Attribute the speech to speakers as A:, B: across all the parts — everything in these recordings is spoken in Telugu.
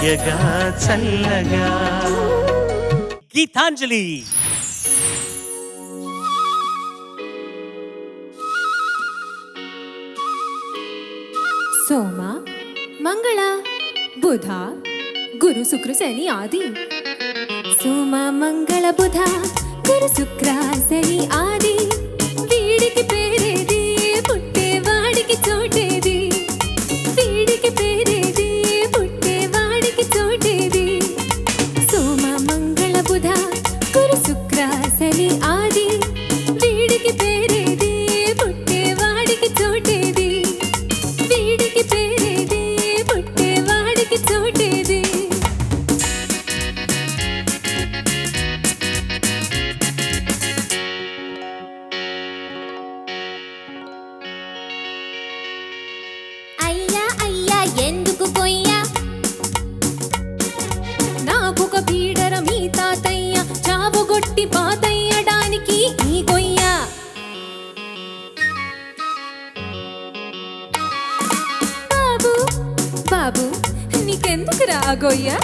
A: తీయగా చల్లగా.
B: గీతాంజలి.
C: సోమ మంగళ బుధ గురు శుక్ర శని ఆది. సోమ మంగళ బుధ గురు శుక్ర శని ఆది. వీడికి పేరేది పుట్టేవాడికి చోటేది. వీడికి పేరేది పుట్టేవాడికి చోటేది. సోమ మంగళ బుధ గురు శుక్ర శని ఆది. వీడికి పేరేది పుట్టేవాడికి చోటేది. వీడికి పేరేది పుట్టేవాడికి చోటేది. అయ్యా అయ్యా ఎందుకు కొయ్యా నాకొక పీడర మీ తాతయ్య చావుగొట్టి పాతయ్యడానికి ఈ కొయ్యా. బాబు బాబు నీకెందుకు రాగోయ్యా.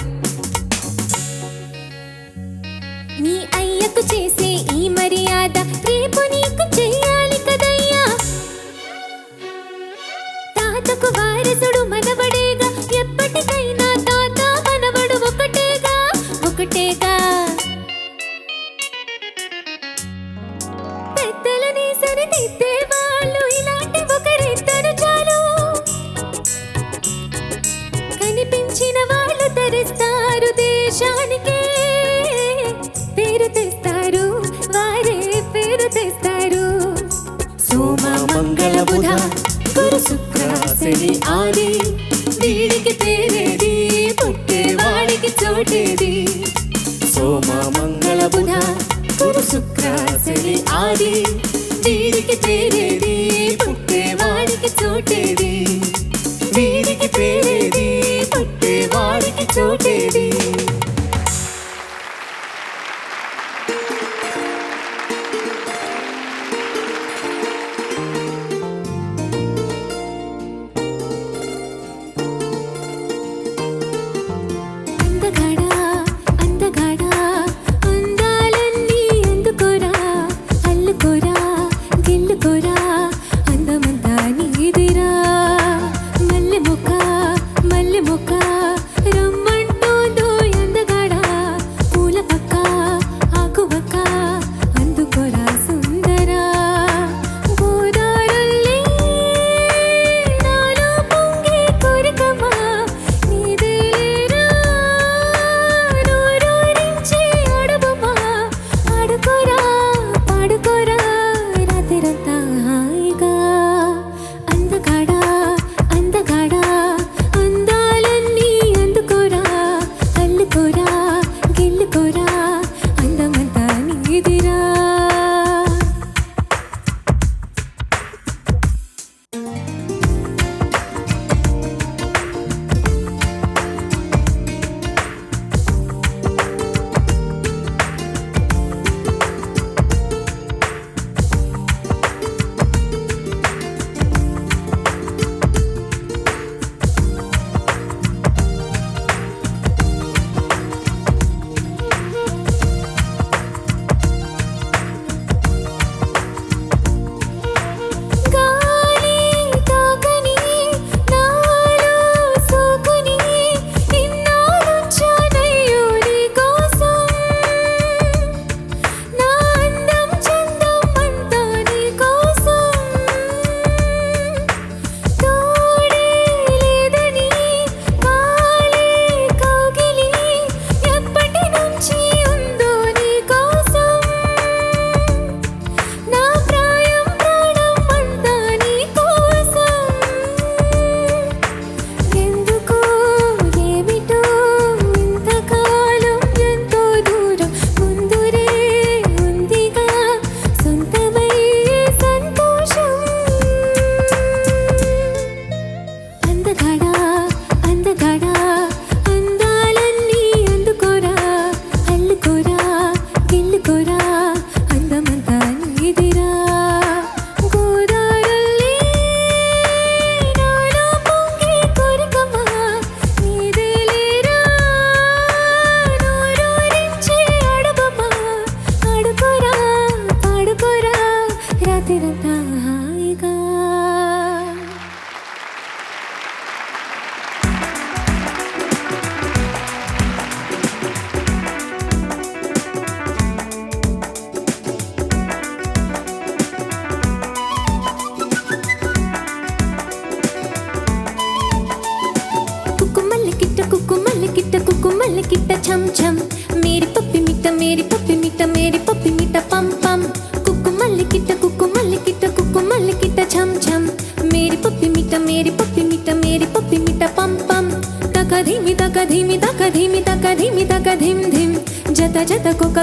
C: నీ అయ్యకు చేసే ఈ మర్యాద రేపు నీకు చెయ్యాలి కదయ్యా. తాతకు వారసుడు మనవడేగా ఎప్పటికైనా తాత మనవడు ఒకటేగా ఒకటేగా. పెద్దలని సరిదిద్దే వాళ్ళు ఇలాంటి ఒకరిద్దరు చాలు. కనిపించిన వాళ్ళు తరిస్తారు దేశానికే పేరు తెస్తారు. వారే పేరు తెస్తారు. సోమ మంగళ బుధ గురు శుక్ర శని ఆది. వీడికి పేరేది పుట్టేవాడికి చోటేది. సోమ మంగళ బుధ గురు శుక్ర శని ఆది. వీడికి పేరేది పుట్టేవాడికి చోటేది. వీడికి పేరేది పుట్టేవాడికి చోటేది. అందగాడా అందగాడా అందాలన్నీ అందుకోరా అల్లుకోరా గిల్లుకోరా అందమంతా నీదిరా.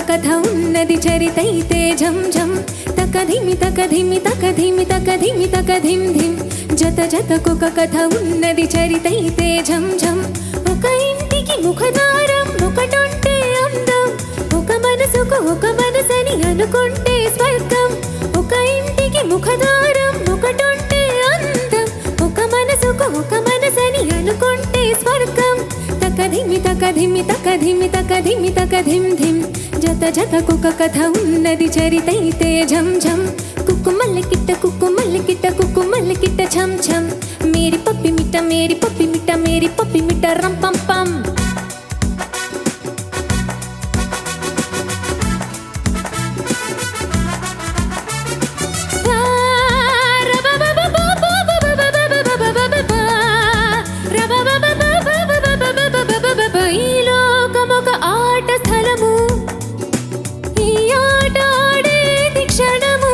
C: కథ ఉన్నది చరితైతే ఝం ఝం తకధిమి తకధిమి తకధిమి తకధిమి తకధిం ధిం జత జతకొక కథ ఉన్నది చరితైతే ఝం ఝం ఒక ఇంటికి ముఖదారం ఒకటుంటే అందం ఒక మనసుకు ఒక మనసని అనుకుంటే స్వర్గం ఒక ఇంటికి ముఖదారం ఒకటుంటే అందం ఒక మనసుకు ఒక మనసని అనుకుంటే స్వర్గం తకధిమి తకధిమి తకధిమి తకధిమి తకధిం ధిం జత జతకొక కథ ఉన్నది చరితైతే ఝం ఝం కుక్కుమల్ల కిట్ట కుక్కుమల్ల కిట్ట కుక్కుమల్ల కిట్ట ఛం ఛం మేరీ పప్పి మిట్ట మేరీ పప్పి మిట్ట మేరీ పప్పి మిట్ట రం పం పం ఈ లోకమొక ఆట స్థలము ఈ ఆట ఆడేది క్షణము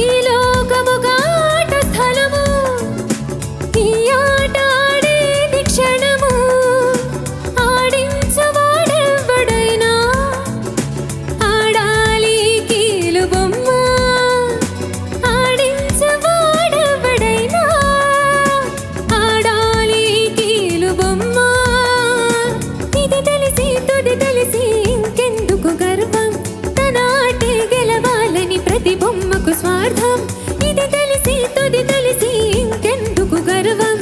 C: ఈ లోకమొక ఆట స్థలము ఈ ఆట ఆడేది క్షణము ఆడించవాడెవ్వడైనా ఆడాలి కీలు బొమ్మ ఆడించవాడెవ్వడైనా ఆడాలి కీలు బొమ్మ ఇది తెలిసి తుది తెలిసి ఇంకెందుకు గర్వం తన ఆటే గెలవాలని ప్రతి బొమ్మకు స్వార్థం ఇది తెలిసి తుది తెలిసి ఇంకెందుకు గర్వం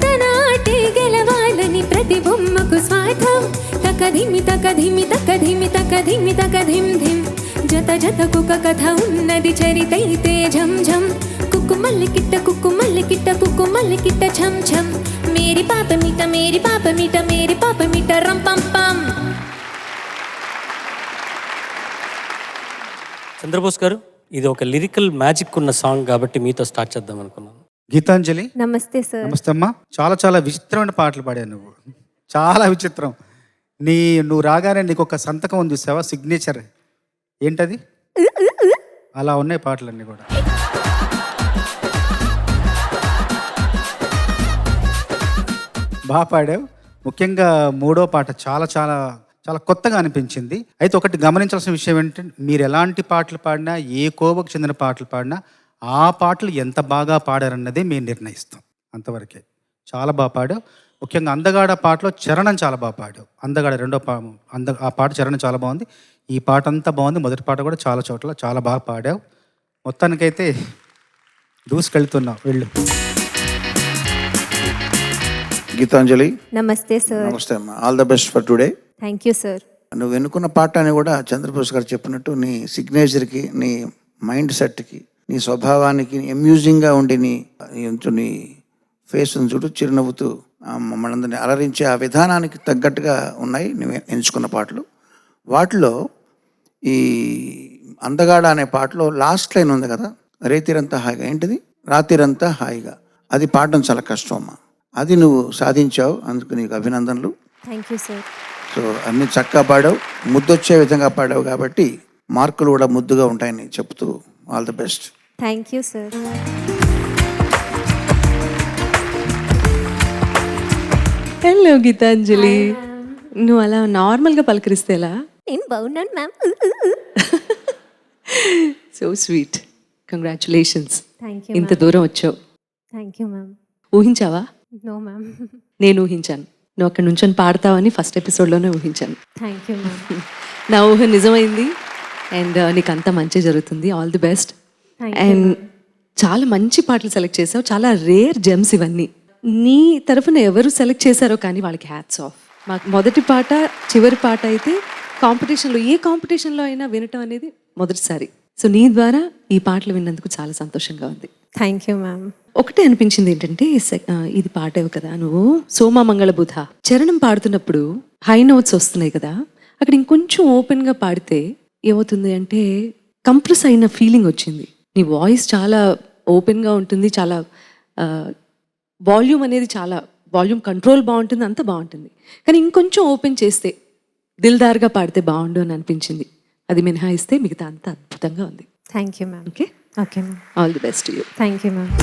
C: తన ఆటే గెలవాలని ప్రతి బొమ్మకు స్వార్థం తకధిమి తకధిమి తకధిమి తకధిమి తకధిం ధిం జత జతకొక కథ ఉన్నది చరితైతే ఝం ఝం కుక్కుమల్ల కిట్ట కుక్కుమల్ల కిట్ట కుక్కుమల్ల కిట్ట ఛం ఛం మేరీ పాప మిట మేరీ పాప మిట మేరీ పాప మిట రం పం పం
A: చంద్రబోస్ గారు, ఇది ఒక లిరికల్ మ్యాజిక్ ఉన్న సాంగ్ కాబట్టి మీతో స్టార్ట్ చేద్దాం అనుకున్నాను.
B: గీతాంజలి,
C: నమస్తే సార్.
B: నమస్తే అమ్మా. చాలా చాలా విచిత్రమైన పాటలు పాడావు నువ్వు, చాలా విచిత్రం. నువ్వు రాగానే నీకు ఒక సంతకం ఉంది చూసావా, సిగ్నేచర్, ఏంటది? అలా ఉన్నాయి పాటలన్నీ కూడా. బాగా పాడావు. ముఖ్యంగా మూడో పాట చాలా చాలా చాలా కొత్తగా అనిపించింది. అయితే ఒకటి గమనించాల్సిన విషయం ఏంటంటే, మీరు ఎలాంటి పాటలు పాడినా, ఏ కోవకు చెందిన పాటలు పాడినా, ఆ పాటలు ఎంత బాగా పాడారన్నదే మేము నిర్ణయిస్తాం. అంతవరకే. చాలా బాగా పాడావు. ముఖ్యంగా అందగాడ పాటలో చరణం చాలా బాగా పాడావు. అందగాడ ఆ పాట చరణం చాలా బాగుంది. ఈ పాట అంతా బాగుంది. మొదటి పాట కూడా చాలా చోట్ల చాలా బాగా పాడావు. మొత్తానికైతే దూసుకెళ్తున్నావు, వెళ్ళు.
D: గీతాంజలి,
C: నమస్తే సార్.
D: నమస్తే అమ్మా. All the best for today.
C: Thank you sir.
D: నువ్వు ఎన్నుకున్న పాట అని కూడా చంద్రబోస్ గారు చెప్పినట్టు నీ సిగ్నేచర్కి, నీ మైండ్ సెట్కి, నీ స్వభావానికి, అమ్యూజింగ్గా ఉండి నీ ఫేస్ చూడు చిరునవ్వుతూ మనందరినీ అలరించే ఆ విధానానికి తగ్గట్టుగా ఉన్నాయి నువ్వు ఎంచుకున్న పాటలు. వాటిలో ఈ అందగాడ అనే పాటలో లాస్ట్ లైన్ ఉంది కదా, రేతిరంతా హాయిగా, ఏంటిది? రాత్రిరంతా హాయిగా. అది పాడడం చాలా కష్టం అమ్మా. అది నువ్వు సాధించావు, అందుకు నీకు అభినందనలు.
C: Thank you sir.
D: సో అన్ని చక్కగా పాడావు, ముద్దొచ్చే విధంగా పాడావు కాబట్టి మార్కులు కూడా ముద్దుగా ఉంటాయని చెప్తూ all the best.
C: Thank you sir.
E: Hello Geetanjali, నువ్వు అలా నార్మల్గా పలకరిస్తే ఎలా?
C: నేను బాగున్నాను ma'am.
E: So sweet, congratulations.
C: Thank you.
E: ఇంత దూరం వచ్చావు.
C: Thank you ma'am.
E: ఊహించావా?
C: No ma'am.
E: నేను ఊహించాను, నువ్వు అక్కడ నుంచొని పాడతావని ఫస్ట్ ఎపిసోడ్లోనే ఊహించాను.
C: Thank you ma'am.
E: నా ఊహ నిజమైంది. అండ్ నీకు అంతా మంచి జరుగుతుంది. All the best. అండ్ చాలా మంచి పాటలు సెలెక్ట్ చేసావు. చాలా రేర్ జెమ్స్ ఇవన్నీ. నీ తరఫున ఎవరు సెలెక్ట్ చేశారో కానీ వాళ్ళకి హ్యాట్స్ ఆఫ్. మాకు మొదటి పాట చివరి పాట అయితే కాంపిటీషన్లో, ఏ కాంపిటీషన్లో అయినా వినటం అనేది మొదటిసారి. సో నీ ద్వారా ఈ పాటలు విన్నందుకు చాలా సంతోషంగా ఉంది.
C: Thank you ma'am.
E: ఒకటే అనిపించింది ఏంటంటే, ఇది పాడేవు కదా నువ్వు, సోమ మంగళ బుధ చరణం పాడుతున్నప్పుడు హై నోట్స్ వస్తున్నాయి కదా, అక్కడ ఇంకొంచెం ఓపెన్గా పాడితే ఏమవుతుంది అంటే కంప్రెస్ అయిన ఫీలింగ్ వచ్చింది. నీ వాయిస్ చాలా ఓపెన్గా ఉంటుంది, చాలా వాల్యూమ్ అనేది చాలా వాల్యూమ్ కంట్రోల్ బాగుంటుంది, అంతా బాగుంటుంది. కానీ ఇంకొంచెం ఓపెన్ చేస్తే దిల్దార్గా పాడితే బాగుండు అని అనిపించింది. అది మినహాయిస్తే మిగతా అంతా అద్భుతంగా ఉంది.
C: Thank you ma'am.
E: Okay,
C: okay ma'am.
E: All the best you.
C: Thank you ma'am.